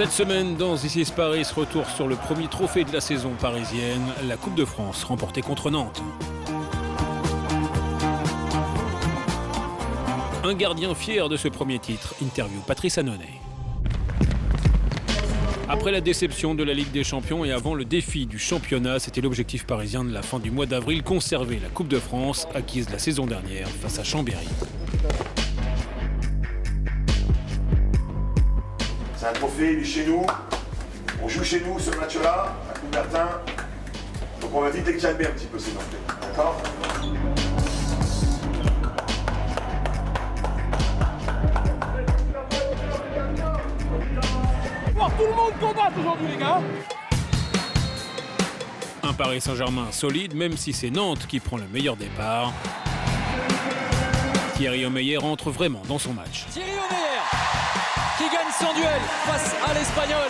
Cette semaine, dans This is Paris, retour sur le premier trophée de la saison parisienne, la Coupe de France remportée contre Nantes. Un gardien fier de ce premier titre, interview Patrice Annonay. Après la déception de la Ligue des Champions et avant le défi du championnat, c'était l'objectif parisien de la fin du mois d'avril, conserver la Coupe de France acquise la saison dernière face à Chambéry. C'est un trophée, il est chez nous. On joue chez nous ce match-là, à Coubertin. Donc on va vite les calmer un petit peu ces Nantais. D'accord ? Tout le monde combat aujourd'hui, les gars. Un Paris Saint-Germain solide, même si c'est Nantes qui prend le meilleur départ. Thierry Omeyer rentre vraiment dans son match. Thierry Omeyer qui gagne son duel face à l'Espagnol.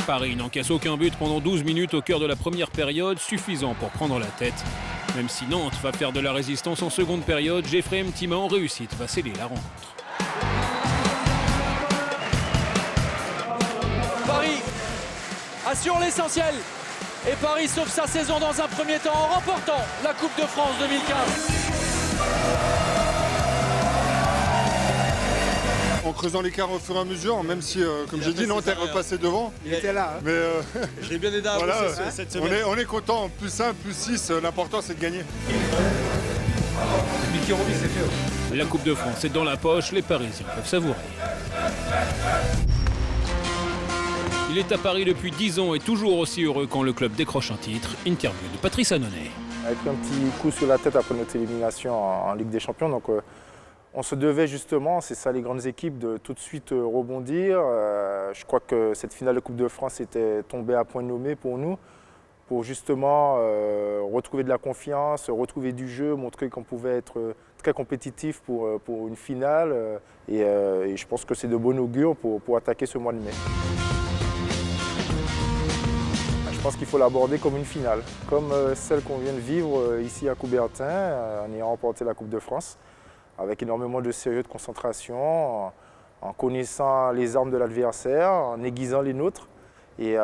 Paris n'encaisse aucun but pendant 12 minutes au cœur de la première période, suffisant pour prendre la tête. Même si Nantes va faire de la résistance en seconde période, Geoffrey M'Tima en réussite va sceller la rencontre. Paris assure l'essentiel et Paris sauve sa saison dans un premier temps en remportant la Coupe de France 2015. En creusant l'écart au fur et à mesure, même si, comme j'ai dit, Nantes est repassé devant. Il était là. Hein. Mais je l'ai bien aidé à voilà, cette semaine. On est content, plus 1, plus 6, l'important c'est de gagner. La Coupe de France est dans la poche, les Parisiens peuvent savourer. Il est à Paris depuis 10 ans et toujours aussi heureux quand le club décroche un titre. Interview de Patrice Annonay. Avec un petit coup sur la tête après notre élimination en Ligue des Champions. Donc, on se devait justement, c'est ça les grandes équipes, de tout de suite rebondir. Je crois que cette finale de Coupe de France était tombée à point nommé pour nous, pour justement retrouver de la confiance, retrouver du jeu, montrer qu'on pouvait être très compétitif pour une finale. Et je pense que c'est de bon augure pour attaquer ce mois de mai. Je pense qu'il faut l'aborder comme une finale, comme celle qu'on vient de vivre ici à Coubertin, en ayant remporté la Coupe de France, avec énormément de sérieux, de concentration, en connaissant les armes de l'adversaire, en aiguisant les nôtres. Et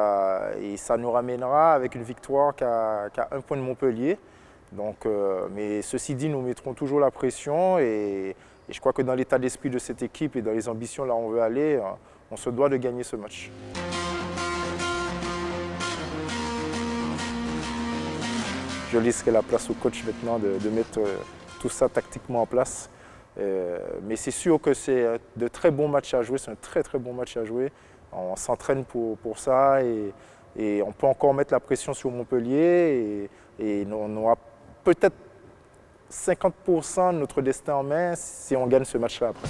ça nous ramènera avec une victoire qu'à 1 point de Montpellier. Donc, mais ceci dit, nous mettrons toujours la pression et je crois que dans l'état d'esprit de cette équipe et dans les ambitions là où on veut aller, on se doit de gagner ce match. Je laisserai la place au coach maintenant de mettre tout ça tactiquement en place. Mais c'est sûr que c'est de très bons matchs à jouer, c'est un très très bon match à jouer. On s'entraîne pour ça et on peut encore mettre la pression sur Montpellier et on aura peut-être 50% de notre destin en main si on gagne ce match-là après.